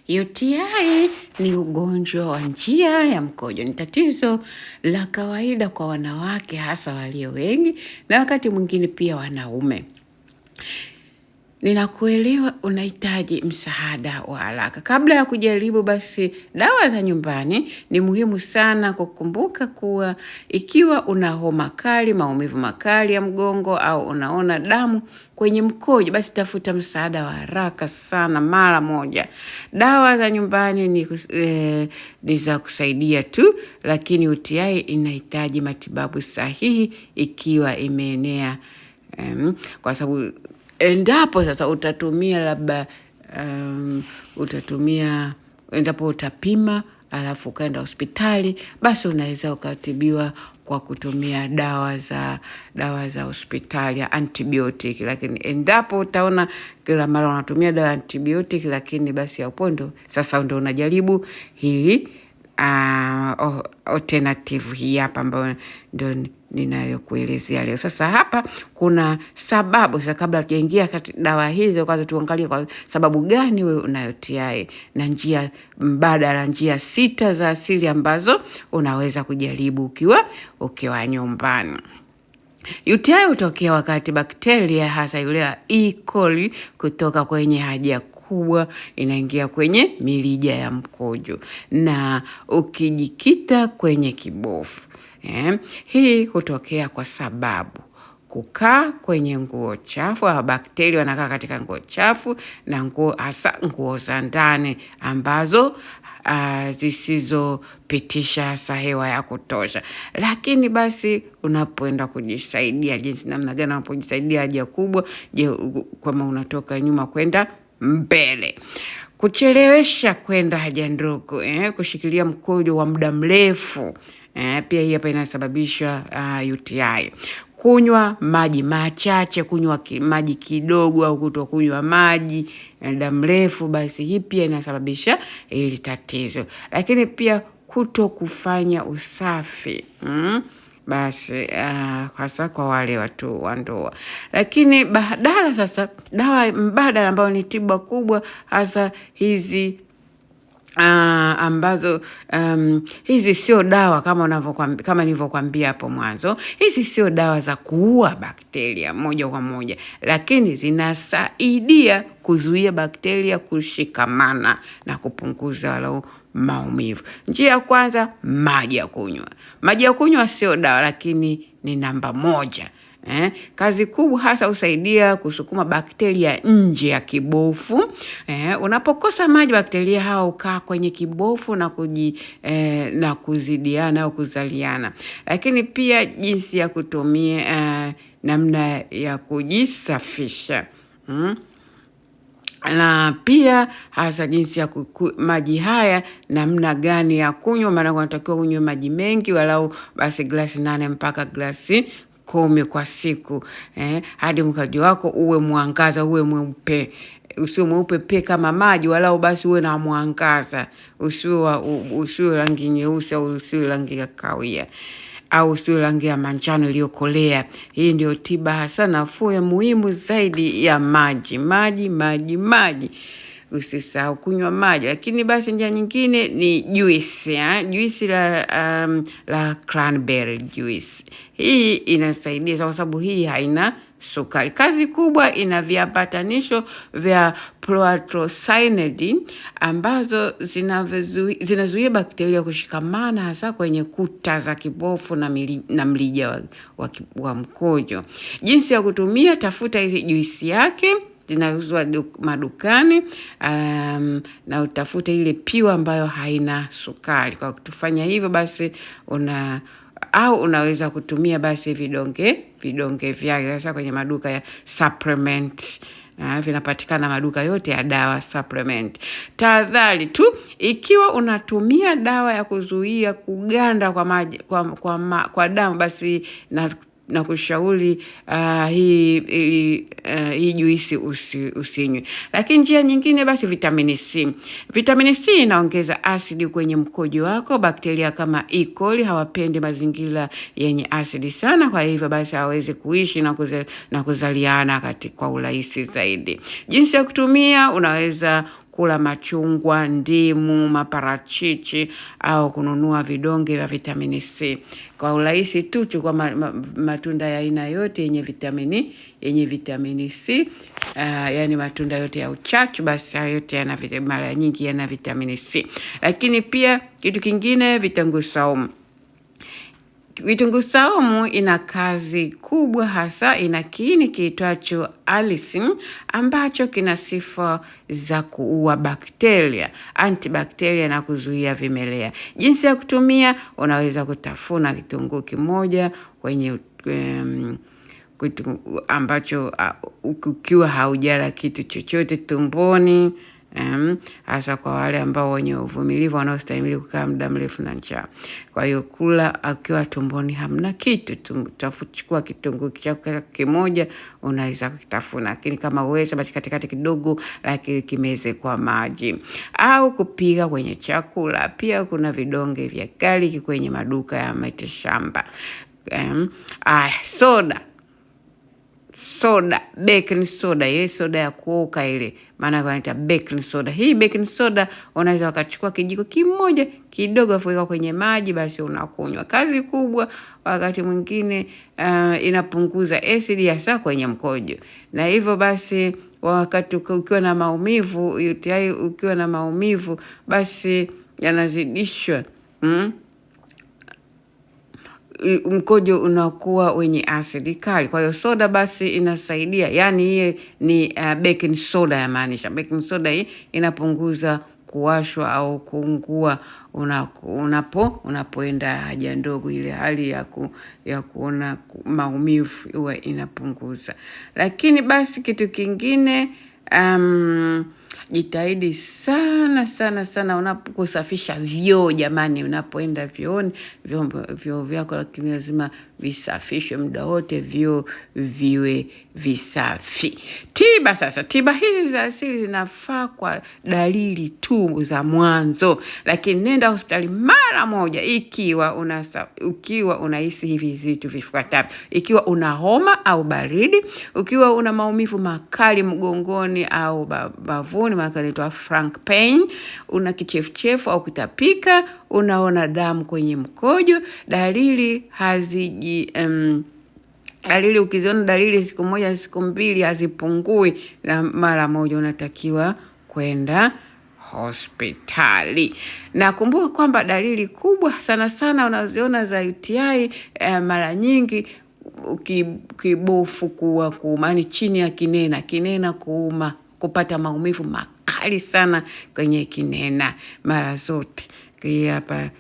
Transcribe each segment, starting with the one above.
UTI ni ugonjwa wa njia ya mkojo. Ni tatizo la kawaida kwa wanawake hasa walio wengi na wakati mwingine pia wanaume. Ninakuelewa unahitaji msaada wa haraka. Kabla ya kujaribu basi dawa za nyumbani, ni muhimu sana kukumbuka kuwa ikiwa una homa kali, maumivu makali ya mgongo au unaona damu kwenye mkojo, basi tafuta msaada wa haraka sana mara moja. Dawa za nyumbani ni za kusaidia tu, lakini UTI inahitaji matibabu sahihi ikiwa imeenea, kwa sababu endapo sasa utatumia labda endapo utapima alafu ukaenda hospitali, basi unaweza ukatibiwa kwa kutumia dawa za hospitali ya antibiotic. Lakini endapo utaona kila mara unatumia dawa ya antibiotic lakini basi haupondo, sasa ndio unajaribu hili alternative hii hapa ambayo ndio ninayokuelezea leo. Sasa hapa kuna sababu. Sasa kabla tujaingia katika dawa hizo, kwanza tuangalie kwa sababu gani wewe una UTI na njia mbadala, njia 6 za asili ambazo unaweza kujaribu ukiwa nyumbani. UTI hutokea wakati bakteria hasa yule E. coli kutoka kwenye haja kubwa inaingia kwenye mirija ya mkojo na ukijikita kwenye kibofu. Hii hutokea kwa sababu kukaa kwenye nguo chafu, au bakteria wanakaa katika nguo chafu na nguo za ndani ambazo zisizopitisha hewa ya kutosha. Lakini basi unapoenda kujisaidia, jinsi namna gani unapojisaidia haja kubwa, kama unatoka nyuma kwenda mbele, kuchelewesha kwenda haja ndogo, kushikilia mkojo wa muda mrefu, pia hii hapa inasababisha UTI. Kunywa maji machache, kunywa maji kidogo au kutokunywa maji muda mrefu, basi hii pia inasababisha hili tatizo. Lakini pia kutokufanya usafi, basi hasa kwa wale watu wa ndoa. Lakini dawa mbadala ambayo ni tiba kubwa, hasa hizi ambazo hizi sio dawa kama nilivyokuambia hapo mwanzo. Hizi sio dawa za kuua bakteria moja kwa moja, lakini zinasaidia kuzuia bakteria kushikamana na kupunguza walau maumivu. Njia ya kwanza, maji ya kunywa. Maji ya kunywa sio dawa, lakini ni namba 1. Kazi kubwa hasa husaidia kusukuma bakteria nje ya kibofu. Unapokosa maji, bakteria hao hukaa kwenye kibofu na kuzidiana au kuzaliana. Lakini pia jinsi ya kutumia namna ya kujisafisha, na pia hasa jinsi ya maji haya namna gani ya kunywa. Maana unatakiwa unywe maji mengi, walau basi glasi 8 mpaka glasi 10 kwa siku, hadi mkojo wako uwe mwangaza, uwe mweupe. Usiwe mweupe pe kama maji, walau basi uwe na mwangaza. Usiwe rangi nyeusi au usiwe rangi ya kahawia au usiwe rangi ya manjano iliyokolea. Hii ndio tiba hasa nafuu ya muhimu zaidi ya maji. Usisahau kunywa maji. Lakini basi njia nyingine ni juisi la cranberry juice. Hii inasaidia kwa sababu hii haina sukari. Kazi kubwa ina viambatanisho vya proanthocyanidin ambazo zinazuia bakteria kushikamana hasa kwenye kuta za kibofu na mrija wa mkojo. Jinsi ya kutumia, tafuta hizi juisi yake, zinauzwa madukani, na utafute ile piwa ambayo haina sukari. Kwa kutufanya hivyo basi unaweza kutumia basi vidonge vyake sasa kwenye maduka ya supplement. Vinapatikana maduka yote ya dawa supplement. Tahadhari tu, ikiwa unatumia dawa ya kuzuia kuganda kwa maji kwa damu, basi na kushauri hii juisi usinywe. Lakini njia nyingine basi vitamini C. Vitamini C inaongeza asidi kwenye mkojo wako. Bakteria kama E. coli hawapendi mazingira yenye asidi sana, kwa hivyo basi hawezi kuishi na kuzaliana kwa urahisi zaidi. Jinsi ya kutumia, unaweza kula machungwa, ndimu, maparachichi au kununua vidonge vya vitamini C. Kwa urahisi tu chukua matunda ya aina yote yenye vitamini C, yani matunda yote ya uchachu, basi yote mara nyingi yana vitamini C. Lakini pia kitu kingine, vitunguu saumu. Vitunguu saumu ina kazi kubwa, hasa ina kiini kiitwacho allicin ambacho kina sifa za kuua bakteria, antibakteria na kuzuia vimelea. Jinsi ya kutumia, unaweza kutafuna kitunguu kimoja kwenye ambacho ukiwa haujala kitu chochote tumboni, hasa kwa wale ambao wenye uvumilivu wanaostahimili kukaa muda mrefu na njaa. Kwa hiyo kula akiwa tumboni hamna kitu, chukua kitunguu chako kimoja unaweza kutafuna, lakini kama uweza basi katikati kidogo, lakini kimeze kwa maji au kupika kwenye chakula. Pia kuna vidonge vya garlic kwenye maduka ya miti shamba. Soda, baking soda, ile soda ya kuoka ile, maana wanaita baking soda. Hii baking soda unaweza ukachukua kijiko kimoja kidogo afuweka kwenye maji, basi unakunywa. Kazi kubwa wakati mwingine inapunguza acid hasa kwenye mkojo. Na hivyo basi wakati ukiwa na maumivu, UTI ukiwa na maumivu, basi yanazidishwa mkojo unakuwa wenye asidi kali. Kwa hiyo soda basi inasaidia, yani hii ni baking soda ya maanisha. Baking soda hii inapunguza kuwashwa au kuungua unapoenda haja ndogo, ile hali ya kuona maumivu huwa inapunguza. Lakini basi kitu kingine, jitahidi sana unaposafisha vyoo jamani. Unapoenda vyooni, vyoo vyako lakini lazima visafishwe muda wote, vyoo viwe visafi. Tiba hizi za asili zinafaa kwa dalili tu za mwanzo, lakini nenda hospitali mara moja ikiwa unahisi hivi vitu vifuatavyo: ikiwa una homa au baridi, ukiwa una maumivu makali mgongoni au bavuni, maana inaitwa frank pain, una kichefuchefu au kutapika, unaona damu kwenye mkojo. Dalili ukiziona dalili siku moja siku mbili hazipungui, na mara moja unatakiwa kwenda hospitali. Na kumbuka kwamba dalili kubwa sana unaziona za UTI mara nyingi kibofu kuuma, yani chini ya kinena kuuma, kupata maumivu makali sana kwenye kinena mara zote. Kwa hapa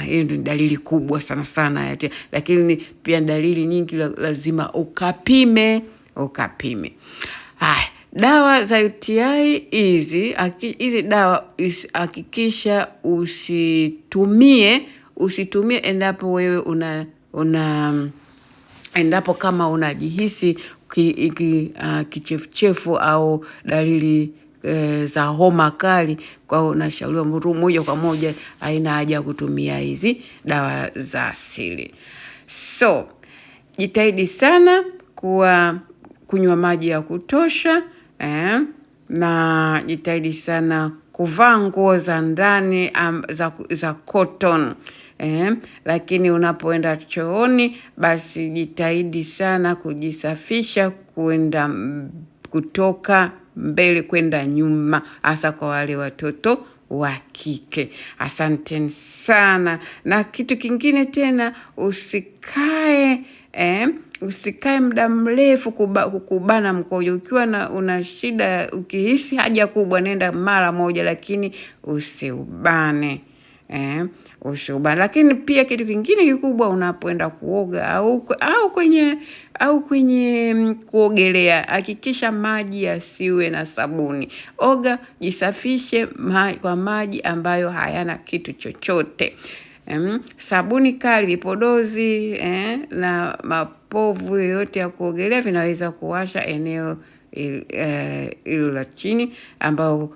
hiyo ndio dalili kubwa sana. Lakini pia dalili nyingi lazima ukapime. Dawa za UTI hizi dawa hakikisha usitumie endapo wewe endapo kama unajihisi kichefuchefu au dalili za homa kali, kwa unashauriwa moja kwa moja haina haja kutumia hizi dawa za asili. So jitahidi sana kunywa maji ya kutosha, na jitahidi sana kuvaa nguo za ndani za cotton. Lakini unapoenda chooni basi jitahidi sana kujisafisha kutoka mbele kwenda nyuma, hasa kwa wale watoto wa kike. Asanteni sana. Na kitu kingine tena, usikae muda mrefu kukubana mkojo. Ukiwa una shida, ukihisi haja kubwa, nenda mara moja, lakini usiubane. Lakini pia kitu kingine kikubwa, unapoenda kuoga au kwenye kuogelea, hakikisha maji yasiwe na sabuni. Oga, jisafishe kwa maji ambayo hayana kitu chochote. Sabuni kali, vipodozi na mapovu yote ya kuogelea vinaweza kuwasha eneo hilo la chini, ambao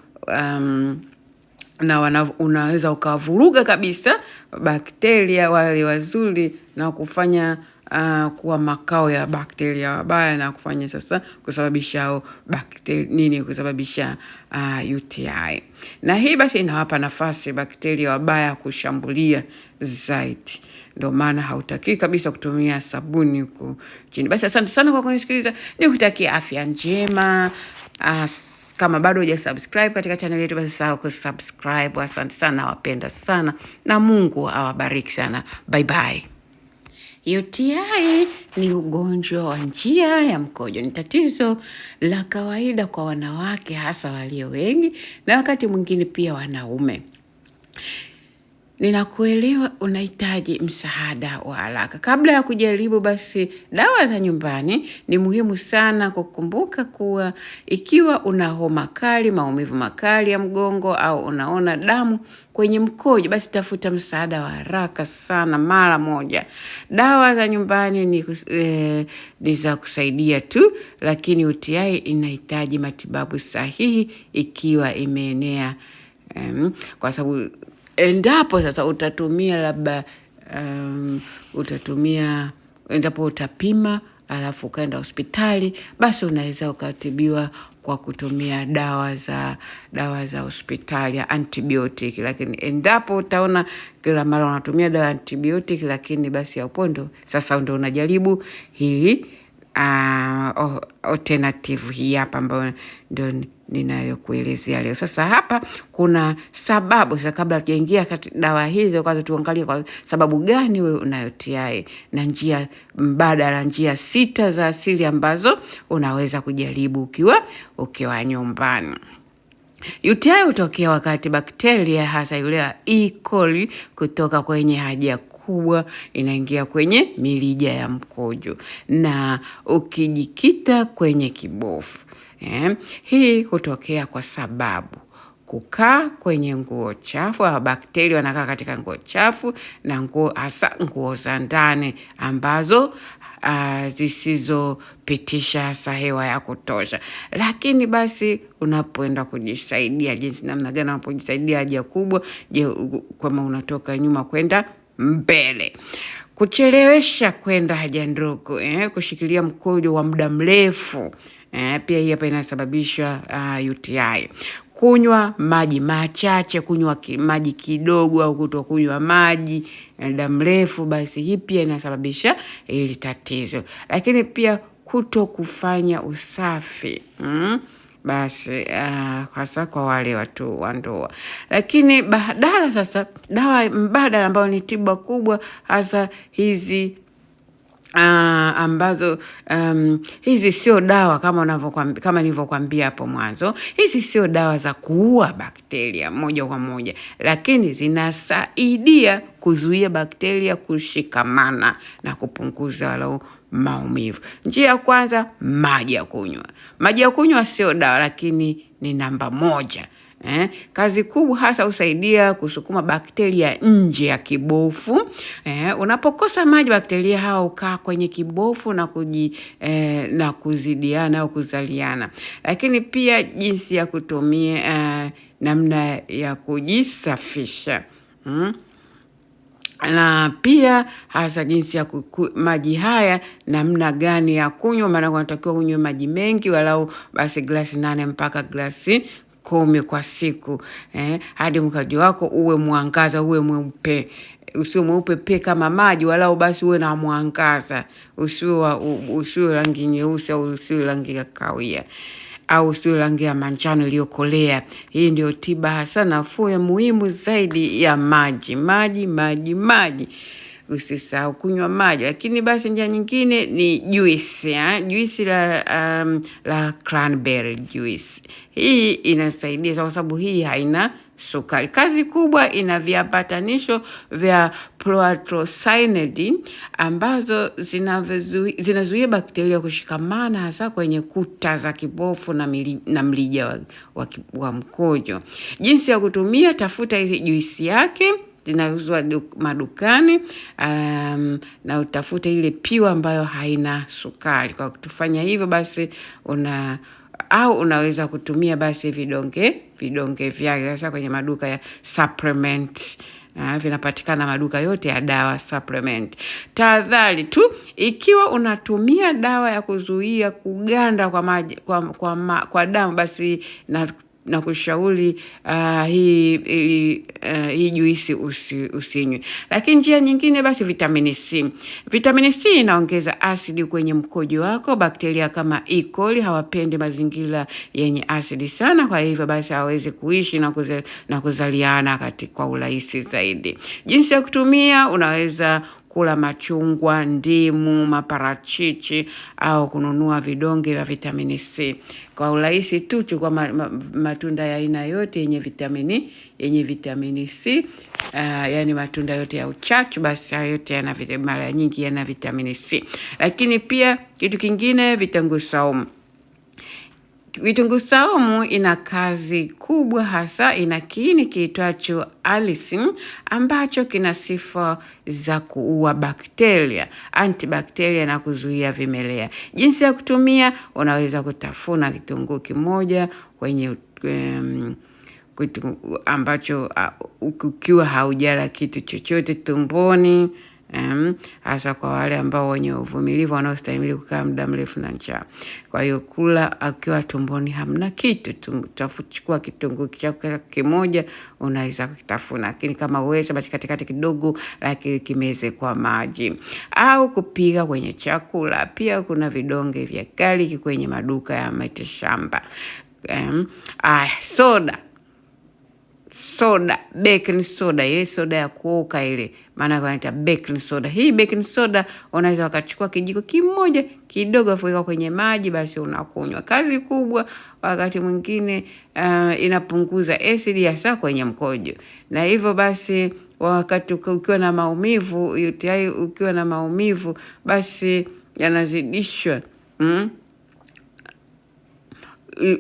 na unaweza ukavuruga kabisa bakteria wale wazuri na kufanya kuwa makao ya bakteria wabaya na kufanya sasa kusababisha kusababisha UTI. Na hii basi inawapa nafasi bakteria wabaya kushambulia zaidi. Ndio maana hautaki kabisa kutumia sabuni huko chini. Basi asante sana kwa kunisikiliza. Nikutakia afya njema. Kama bado hujasubscribe katika channel yetu, basi usahau kusubscribe. Asante sana, wapenda sana na Mungu awabariki sana. Bye bye. UTI ni ugonjwa wa njia ya mkojo. Ni tatizo la kawaida kwa wanawake, hasa walio wengi, na wakati mwingine pia wanaume. Ninakuelewa unahitaji msaada wa haraka. Kabla ya kujaribu basi dawa za nyumbani, ni muhimu sana kukumbuka kuwa ikiwa una homa kali, maumivu makali ya mgongo au unaona damu kwenye mkojo, basi tafuta msaada wa haraka sana mara moja. Dawa za nyumbani ni za kusaidia tu, lakini UTI inahitaji matibabu sahihi ikiwa imeenea, kwa sababu endapo sasa utatumia labda endapo utapima alafu ukaenda hospitali, basi unaweza ukatibiwa kwa kutumia dawa za hospitali ya antibiotic. Lakini endapo utaona kila mara unatumia dawa ya antibiotic lakini basi ya upondo, sasa ndio unajaribu hili alternative hii hapa ambayo ndio ninayokuelezea leo. Sasa hapa kuna sababu. Sasa kabla tujaingia katika dawa hizo, kwanza tuangalie kwa sababu gani wewe una UTI na njia mbadala, njia 6 za asili ambazo unaweza kujaribu ukiwa nyumbani. UTI hutokea wakati bakteria, hasa yule ya E. coli, kutoka kwenye haja kubwa inaingia kwenye mirija ya mkojo na ukijikita kwenye kibofu. Hii hutokea kwa sababu kukaa kwenye nguo chafu, au bakteria wanakaa katika nguo chafu na hasa nguo za ndani ambazo zisizopitisha hasa hewa ya kutosha. Lakini basi unapoenda kujisaidia, jinsi namna gani unapojisaidia haja kubwa, kama unatoka nyuma kwenda mbele, kuchelewesha kwenda haja ndogo, kushikilia mkojo wa muda mrefu, pia hii hapa inasababisha UTI. Kunywa maji machache, kunywa maji kidogo au kutokunywa maji muda mrefu, basi hii pia inasababisha hili tatizo. Lakini pia kutokufanya usafi, basi hasa kwa wale watu wa ndoa. Lakini dawa mbadala ambayo ni tiba kubwa, hasa hizi ambazo hizi sio dawa kama nilivyokuambia hapo mwanzo. Hizi sio dawa za kuua bakteria moja kwa moja, lakini zinasaidia kuzuia bakteria kushikamana na kupunguza walau maumivu. Njia ya kwanza, maji ya kunywa. Maji ya kunywa sio dawa, lakini ni namba 1. Kazi kubwa hasa husaidia kusukuma bakteria nje ya kibofu. Unapokosa maji, bakteria hao hukaa kwenye kibofu na kuzidiana au kuzaliana. Lakini pia jinsi ya kutumia namna ya kujisafisha, na pia hasa jinsi ya maji haya namna gani ya kunywa. Maana unatakiwa unywe maji mengi, walau basi glasi 8 mpaka glasi 10 kwa siku, hadi mkojo wako uwe mwangaza, uwe mweupe. Usiwe mweupe pe kama maji, walau basi uwe na mwangaza. Usiwe rangi nyeusi au usiwe rangi ya kahawia au usiwe rangi ya manjano iliyokolea. Hii ndio tiba hasa nafuu ya muhimu zaidi ya maji. Maji. Usisahau kunywa maji. Lakini basi njia nyingine ni juice, juice la cranberry juice. Hii inasaidia kwa sababu hii haina sukari. Kazi kubwa, ina viambatanisho vya proanthocyanidin ambazo zinazuia bakteria kushikamana hasa kwenye kuta za kibofu na mrija wa mkojo. Jinsi ya kutumia, tafuta hizi juisi yake, zinauzwa madukani, na utafute ile piwa ambayo haina sukari. Kwa kutufanya hivyo basi unaweza kutumia basi vidonge vyake sasa kwenye maduka ya supplement Vinapatikana maduka yote ya dawa supplement. Tahadhari tu, ikiwa unatumia dawa ya kuzuia kuganda kwa maji kwa damu, basi na kushauri hii juisi usinywe. Lakini njia nyingine basi vitamini C. Vitamini C inaongeza asidi kwenye mkojo wako. Bakteria kama E. coli hawapendi mazingira yenye asidi sana, kwa hivyo basi hawezi kuishi na kuzaliana kwa urahisi zaidi. Jinsi ya kutumia, unaweza kula machungwa, ndimu, maparachichi au kununua vidonge vya vitamini C. Kwa urahisi tu chukua matunda ya aina yote yenye vitamini C, yani matunda yote ya uchachu, basi yote mara nyingi yana vitamini C. Lakini pia kitu kingine, vitunguu saumu. Vitunguu saumu ina kazi kubwa, hasa ina kiini kiitwacho allicin ambacho kina sifa za kuua bakteria, antibakteria na kuzuia vimelea. Jinsi ya kutumia, unaweza kutafuna kitunguu kimoja kwenye ambacho ukiwa haujala kitu chochote tumboni, hasa kwa wale ambao wenye uvumilivu wanaostahimili kukaa muda mrefu na njaa. Kwa hiyo kula akiwa tumboni hamna kitu, utachukua kitunguu chako kimoja unaweza kutafuna, lakini kama uweza basi katikati kidogo, lakini kimeze kwa maji au kupiga kwenye chakula. Pia kuna vidonge vya garlic kwenye maduka ya mitishamba. Soda, baking soda, ile soda ya kuoka ile, maana wanaita baking soda. Hii baking soda unaweza ukachukua kijiko kimoja kidogo kuweka kwenye maji, basi unakunywa. Kazi kubwa wakati mwingine inapunguza acid hasa kwenye mkojo. Na hivyo basi wakati ukiwa na maumivu, UTI ukiwa na maumivu, basi yanazidishwa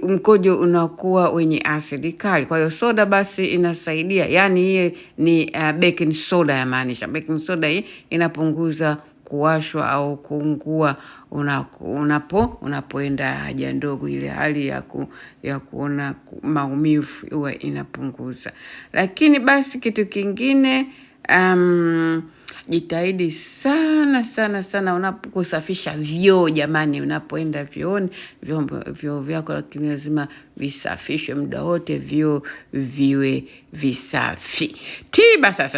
mkojo unakuwa wenye asidi kali. Kwa hiyo soda basi inasaidia, yani hii ni baking soda ya maanisha. Baking soda hii inapunguza kuwashwa au kuungua unapoenda haja ndogo, ile hali ya kuona maumivu huwa inapunguza. Lakini basi kitu kingine, jitahidi sana unaposafisha vyoo jamani, unapoenda vyooni, vyoo vyako lakini lazima visafishwe muda wote, vyoo viwe visafi.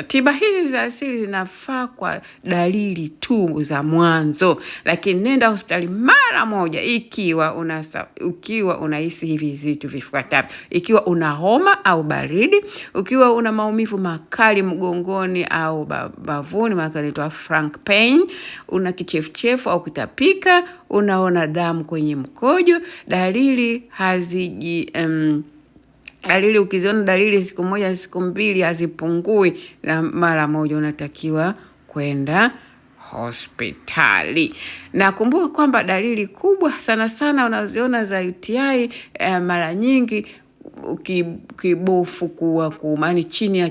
Tiba hizi za asili zinafaa kwa dalili tu za mwanzo, lakini nenda hospitali mara moja ukiwa unahisi hivi vitu vifuatavyo. Ikiwa una homa au baridi, ukiwa una maumivu makali mgongoni au bavuni, inaitwa frank pain, una kichefuchefu au kutapika, unaona damu kwenye mkojo, dalili ukiziona dalili siku moja siku mbili hazipungui, na mara moja unatakiwa kwenda hospitali. Na kumbuka kwamba dalili kubwa sana unaziona za UTI mara nyingi kibofu kuuma, yani chini ya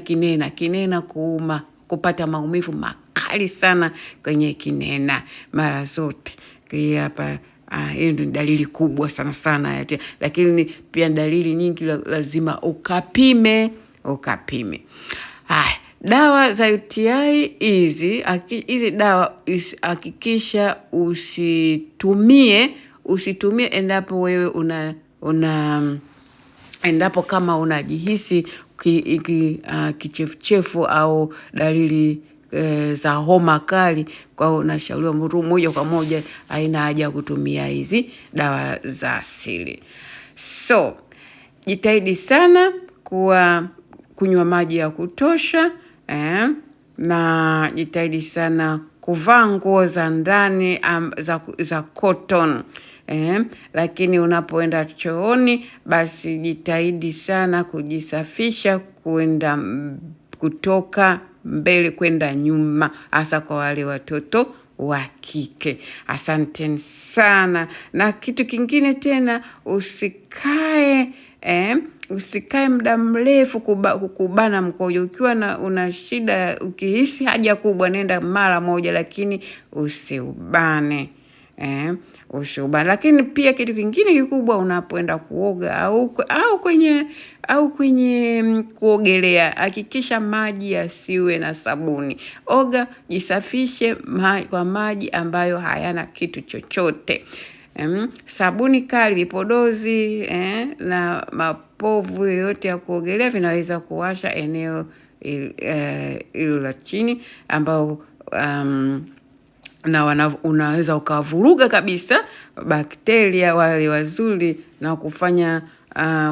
kinena kuuma, kupata maumivu makali sana kwenye kinena mara zote. Hapa hiyo ndio dalili kubwa sana. Lakini pia dalili nyingi lazima ukapime. Dawa za UTI hizi dawa hakikisha usitumie endapo wewe endapo kama unajihisi kichefuchefu au dalili za homa kali, kwa unashauriwa moja kwa moja haina haja kutumia hizi dawa za asili. So jitahidi sana kunywa maji ya kutosha, na jitahidi sana kuvaa nguo za ndani za cotton. Lakini unapoenda chooni basi jitahidi sana kujisafisha kutoka mbele kwenda nyuma, hasa kwa wale watoto wa kike. Asante sana. Na kitu kingine tena, usikae muda mrefu kubana mkojo. Ukiwa una shida, ukihisi haja kubwa, nenda mara moja, lakini usiubane. usiubane. Lakini pia kitu kingine kikubwa, unapoenda kuoga au kwenye kuogelea, hakikisha maji yasiwe na sabuni. Oga, jisafishe kwa maji ambayo hayana kitu chochote. Sabuni kali, vipodozi na mapovu yoyote ya kuogelea vinaweza kuwasha eneo hilo la chini, ambao na unaweza ukavuruga kabisa bakteria wale wazuri na kufanya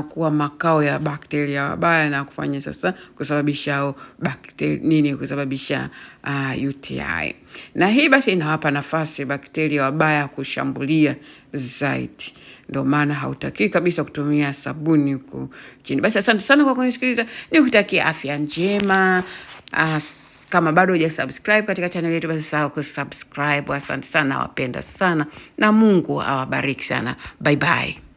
kuwa makao ya bakteria wabaya, na kufanya sasa kusababisha kusababisha UTI. Na hii basi inawapa nafasi bakteria wabaya kushambulia zaidi. Ndio maana hautaki kabisa kutumia sabuni huko chini. Basi asante sana kwa kunisikiliza. Nikutakia afya njema. Kama bado hujasubscribe katika channel yetu, basi usisahau kusubscribe. Asante sana, nawapenda sana na Mungu awabariki sana. Bye bye.